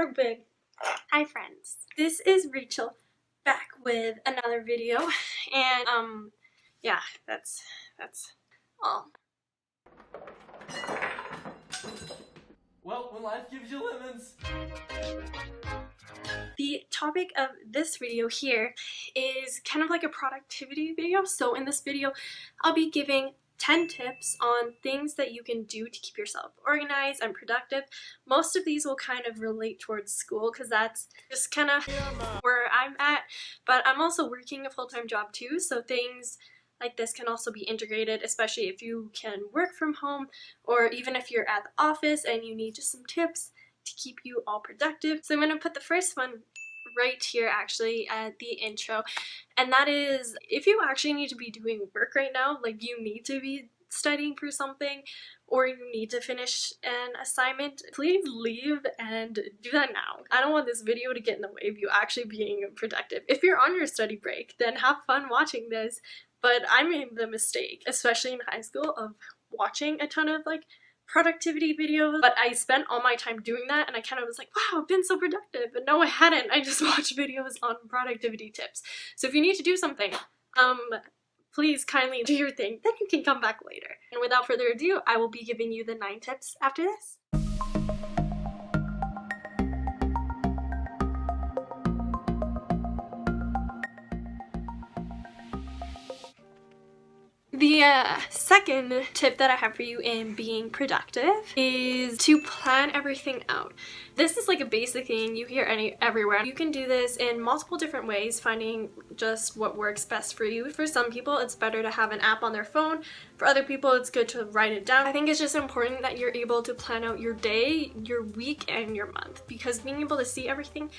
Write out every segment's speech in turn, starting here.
Start big. Hi friends, this is Rachel back with another video, and yeah, that's all. Well, when life gives you lemons. The topic of this video here is kind of like a productivity video. So in this video, I'll be giving 10 tips on things that you can do to keep yourself organized and productive. Most of these will kind of relate towards school because that's just kind of where I'm at, but I'm also working a full-time job too, so things like this can also be integrated, especially if you can work from home or even if you're at the office and you need just some tips to keep you all productive. So I'm going to put the first one right here actually at the intro, and that is if you actually need to be doing work right now, like you need to be studying for something or you need to finish an assignment, please leave and do that now. I don't want this video to get in the way of you actually being productive. If you're on your study break, then have fun watching this, but I made the mistake, especially in high school, of watching a ton of like productivity videos, but I spent all my time doing that and I kind of was like, wow, I've been so productive, but no I hadn't. I just watched videos on productivity tips. So if you need to do something, please kindly do your thing, then you can come back later. And without further ado, I will be giving you the 9 tips after this. The second tip that I have for you in being productive is to plan everything out. This is like a basic thing you hear everywhere. You can do this in multiple different ways, finding just what works best for you. For some people, it's better to have an app on their phone. For other people, it's good to write it down. I think it's just important that you're able to plan out your day, your week, and your month, because being able to see everything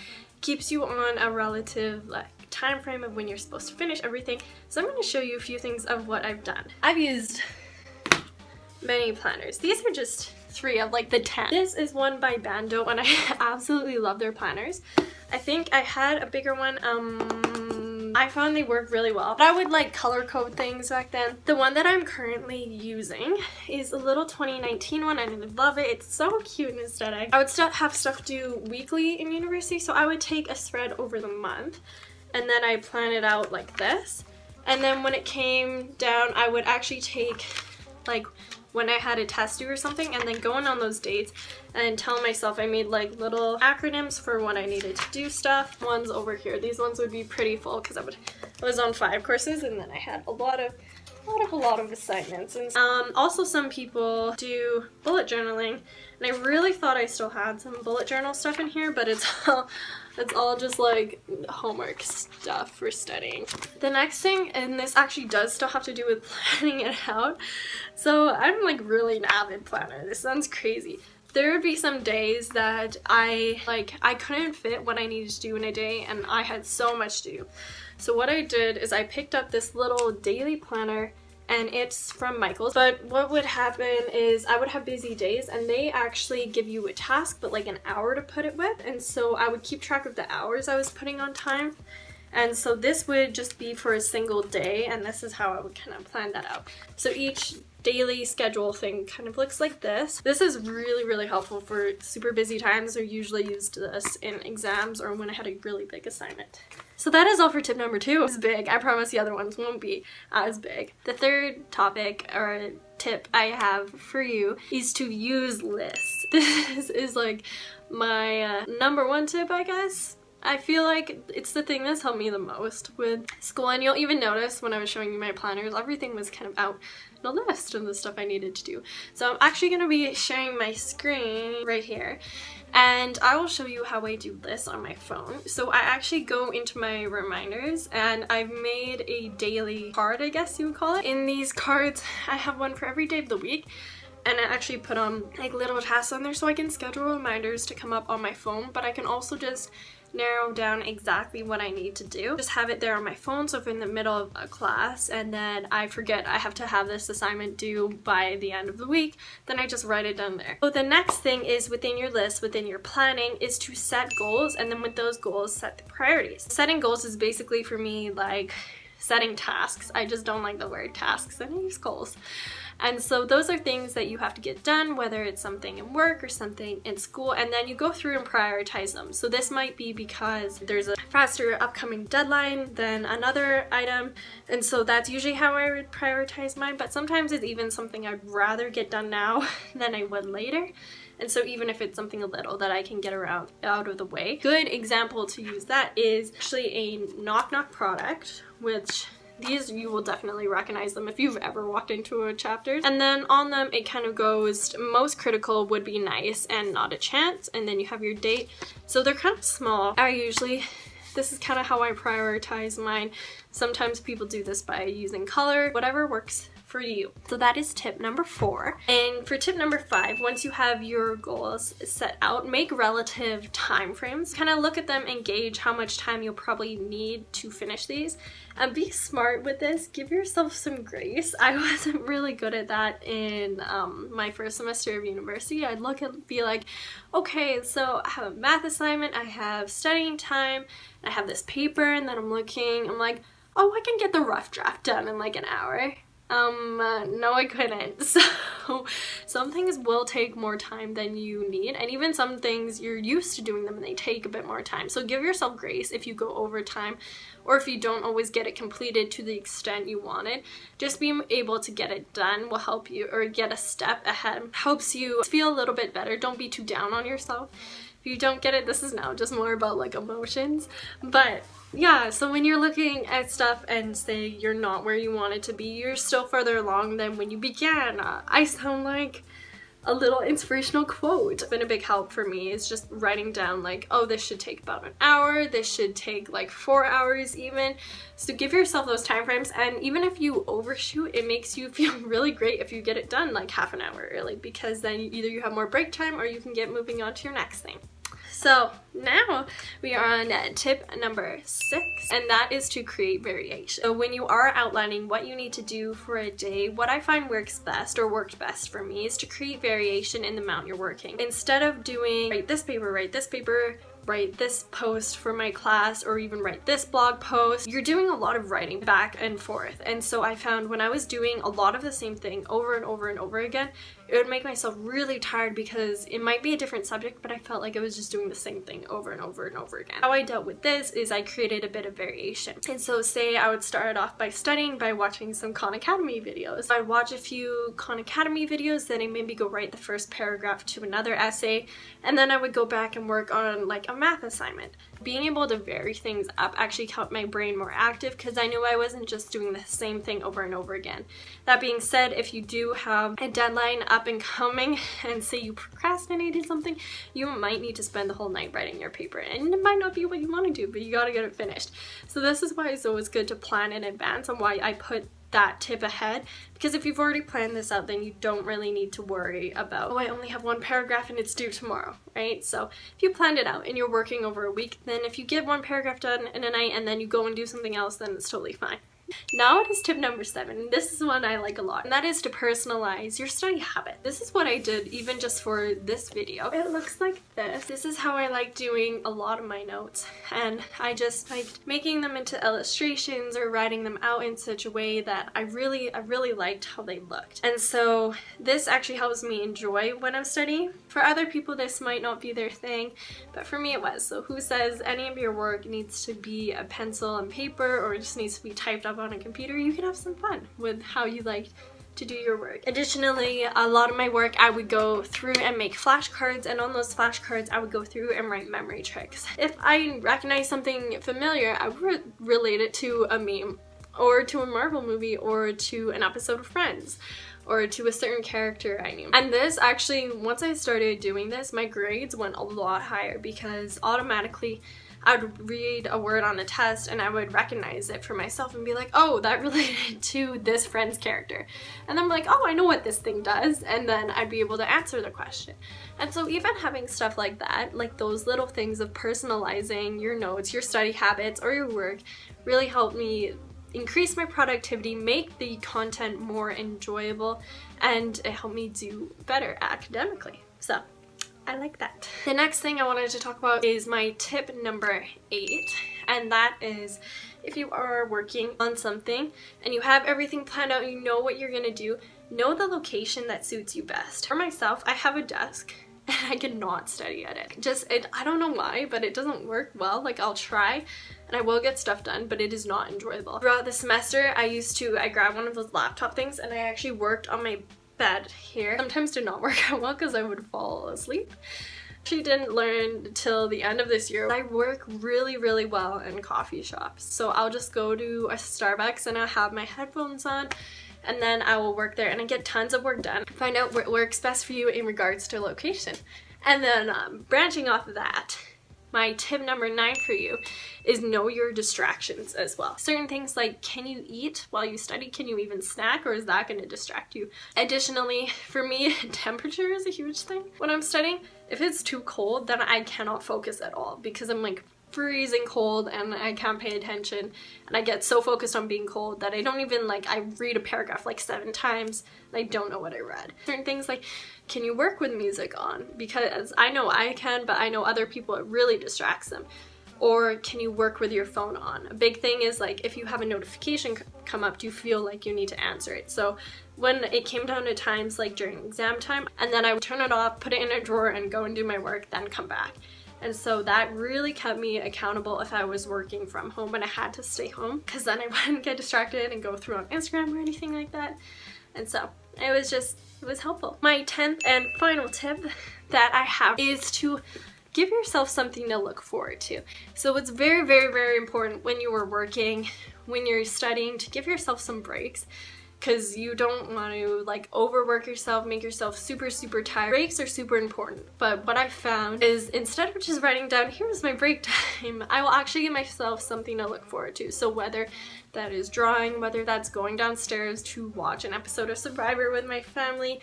keeps you on a relative time frame of when you're supposed to finish everything. So I'm going to show you a few things of what I've done. I've used many planners. These are just 3 of like the 10. This is one by Bando and I absolutely love their planners. I think I had a bigger one. I found they work really well, but I would like color code things back then. The one that I'm currently using is a little 2019 one and I love it. It's so cute and aesthetic. I would still have stuff due weekly in university, so I would take a spread over the month and then I plan it out like this. And then when it came down, I would actually take like when I had a test due or something and then go in on those dates and tell myself I made like little acronyms for when I needed to do stuff. Ones over here, these ones would be pretty full because I was on 5 courses and then I had a lot of assignments. And also some people do bullet journaling, and I really thought I still had some bullet journal stuff in here, but it's all just like homework stuff for studying. The next thing, and this actually does still have to do with planning it out, so I'm like really an avid planner. This sounds crazy. There would be some days that I couldn't fit what I needed to do in a day and I had so much to do. So what I did is I picked up this little daily planner and it's from Michael's. But what would happen is I would have busy days and they actually give you a task but like an hour to put it with, and so I would keep track of the hours I was putting on time. And so this would just be for a single day, and this is how I would kind of plan that out. So each daily schedule thing kind of looks like this. This is really helpful for super busy times. I usually used this in exams or when I had a really big assignment. So that is all for tip number 2. It's big. I promise the other ones won't be as big. The third topic or tip I have for you is to use lists. This is like my number 1 tip, I guess. I feel like it's the thing that's helped me the most with school, and you'll even notice when I was showing you my planners, everything was kind of out in a list of the stuff I needed to do. So I'm actually going to be sharing my screen right here, and I will show you how I do this on my phone. So I actually go into my reminders and I've made a daily card, I guess you would call it. In these cards, I have one for every day of the week. And I actually put on like little tasks on there so I can schedule reminders to come up on my phone, but I can also just narrow down exactly what I need to do. Just have it there on my phone, so if I'm in the middle of a class and then I forget I have to have this assignment due by the end of the week, then I just write it down there. So the next thing is within your list, within your planning, is to set goals, and then with those goals, set the priorities. Setting goals is basically for me like setting tasks. I just don't like the word tasks, and I use goals. And so those are things that you have to get done, whether it's something in work or something in school, and then you go through and prioritize them. So this might be because there's a faster upcoming deadline than another item, and so that's usually how I would prioritize mine, but sometimes it's even something I'd rather get done now than I would later. And so even if it's something a little that I can get around out of the way. Good example to use that is actually a Knock Knock product, which these you will definitely recognize them if you've ever walked into a chapter. And then on them it kind of goes, most critical would be nice and not a chance, and then you have your date. So they're kind of small. This is kind of how I prioritize mine. Sometimes people do this by using color, whatever works for you. So that is tip number 4. And for tip number 5, once you have your goals set out, make relative time frames. Kind of look at them and gauge how much time you'll probably need to finish these. And be smart with this. Give yourself some grace. I wasn't really good at that in my first semester of university. I'd look and be like, okay, so I have a math assignment, I have studying time, I have this paper, and then I'm like, oh, I can get the rough draft done in like an hour. No, I couldn't. So some things will take more time than you need, and even some things you're used to doing them and they take a bit more time. So give yourself grace if you go over time, or if you don't always get it completed to the extent you wanted. Just being able to get it done will help you, or get a step ahead helps you feel a little bit better. Don't be too down on yourself if you don't get it. This is now just more about like emotions, but yeah, so when you're looking at stuff and say you're not where you want it to be, you're still further along than when you began. I sound like a little inspirational quote. It's been a big help for me is just writing down like, oh, this should take about an hour, this should take like 4 hours even. So give yourself those time frames, and even if you overshoot, it makes you feel really great if you get it done like half an hour early, because then either you have more break time or you can get moving on to your next thing. So now we are on tip number 6, and that is to create variation. So when you are outlining what you need to do for a day, what I find works best, or worked best for me, is to create variation in the amount you're working. Instead of doing write this paper, write this post for my class, or even write this blog post, you're doing a lot of writing back and forth. And so I found when I was doing a lot of the same thing over and over and over again, it would make myself really tired, because it might be a different subject, but I felt like I was just doing the same thing over and over and over again. How I dealt with this is I created a bit of variation. And so say I would start off by studying by watching some Khan Academy videos. I'd watch a few Khan Academy videos, then I maybe go write the first paragraph to another essay, and then I would go back and work on like a math assignment. Being able to vary things up actually kept my brain more active, because I knew I wasn't just doing the same thing over and over again. That being said, if you do have a deadline up and coming, and say you procrastinated something, you might need to spend the whole night writing your paper, and it might not be what you want to do, but you gotta get it finished. So this is why it's always good to plan in advance, and why I put that tip ahead, because if you've already planned this out, then you don't really need to worry about, oh, I only have one paragraph and it's due tomorrow, right? So if you planned it out and you're working over a week, then if you get one paragraph done in a night and then you go and do something else, then it's totally fine. Now it is tip number 7, and this is one I like a lot, and that is to personalize your study habit. This is what I did even just for this video. It looks like this. This is how I like doing a lot of my notes, and I just like making them into illustrations or writing them out in such a way that I really liked how they looked. And so this actually helps me enjoy when I'm studying. For other people this might not be their thing, but for me it was. So who says any of your work needs to be a pencil and paper, or just needs to be typed up on a computer? You can have some fun with how you like to do your work. Additionally, a lot of my work I would go through and make flashcards, and on those flashcards I would go through and write memory tricks. If I recognize something familiar, I would relate it to a meme, or to a Marvel movie, or to an episode of Friends, or to a certain character I knew. And this actually, once I started doing this, my grades went a lot higher, because automatically I would read a word on a test and I would recognize it for myself and be like, oh, that related to this Friend's character. And then I'm like, oh, I know what this thing does. And then I'd be able to answer the question. And so even having stuff like that, like those little things of personalizing your notes, your study habits, or your work, really helped me increase my productivity, make the content more enjoyable, and it helped me do better academically. So I like that. The next thing I wanted to talk about is my tip number 8, and that is if you are working on something and you have everything planned out, you know what you're gonna do, know the location that suits you best. For myself, I have a desk and I cannot study at it. I don't know why, but it doesn't work well. Like, I'll try and I will get stuff done, but it is not enjoyable. Throughout the semester, I grabbed one of those laptop things and I actually worked on my bed here. Sometimes did not work out well because I would fall asleep. Actually didn't learn till the end of this year. I work really, really well in coffee shops. So I'll just go to a Starbucks and I'll have my headphones on and then I will work there and I get tons of work done. Find out what works best for you in regards to location. And then branching off of that, my tip number 9 for you is know your distractions as well. Certain things like, can you eat while you study? Can you even snack, or is that going to distract you? Additionally, for me, temperature is a huge thing when I'm studying. If it's too cold, then I cannot focus at all because I'm like freezing cold and I can't pay attention and I get so focused on being cold that I don't even I read a paragraph like 7 times and I don't know what I read. Certain things like, can you work with music on? Because I know I can, but I know other people it really distracts them. Or can you work with your phone on? A big thing is like if you have a notification come up, do you feel like you need to answer it? So when it came down to times like during exam time, and then I would turn it off, put it in a drawer and go and do my work, then come back. And so that really kept me accountable if I was working from home and I had to stay home, because then I wouldn't get distracted and go through on Instagram or anything like that. And so it was helpful. My 10th and final tip that I have is to give yourself something to look forward to. So it's very, very, very important when you are working, when you're studying, to give yourself some breaks, because you don't want to overwork yourself, make yourself super, super tired. Breaks are super important, but what I found is instead of just writing down, here's my break time, I will actually give myself something to look forward to. So whether that is drawing, whether that's going downstairs to watch an episode of Survivor with my family,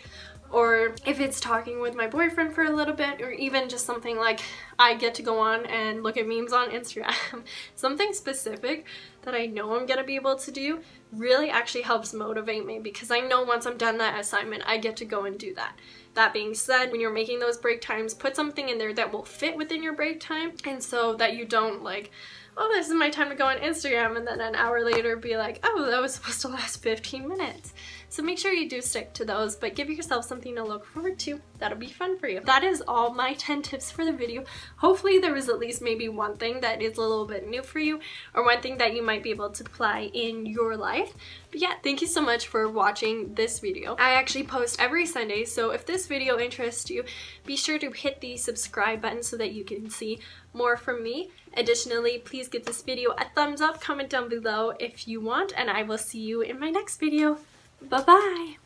or if it's talking with my boyfriend for a little bit, or even just something like I get to go on and look at memes on Instagram. Something specific that I know I'm gonna be able to do really actually helps motivate me, because I know once I'm done that assignment, I get to go and do that. That being said, when you're making those break times, put something in there that will fit within your break time, and so that you don't oh, this is my time to go on Instagram, and then an hour later be like, oh, that was supposed to last 15 minutes. So make sure you do stick to those, but give yourself something to look forward to. That'll be fun for you. That is all my 10 tips for the video. Hopefully there was at least maybe one thing that is a little bit new for you, or one thing that you might be able to apply in your life. But yeah, thank you so much for watching this video. I actually post every Sunday, so if this video interests you, be sure to hit the subscribe button so that you can see more from me. Additionally, please give this video a thumbs up, comment down below if you want, and I will see you in my next video. Bye-bye!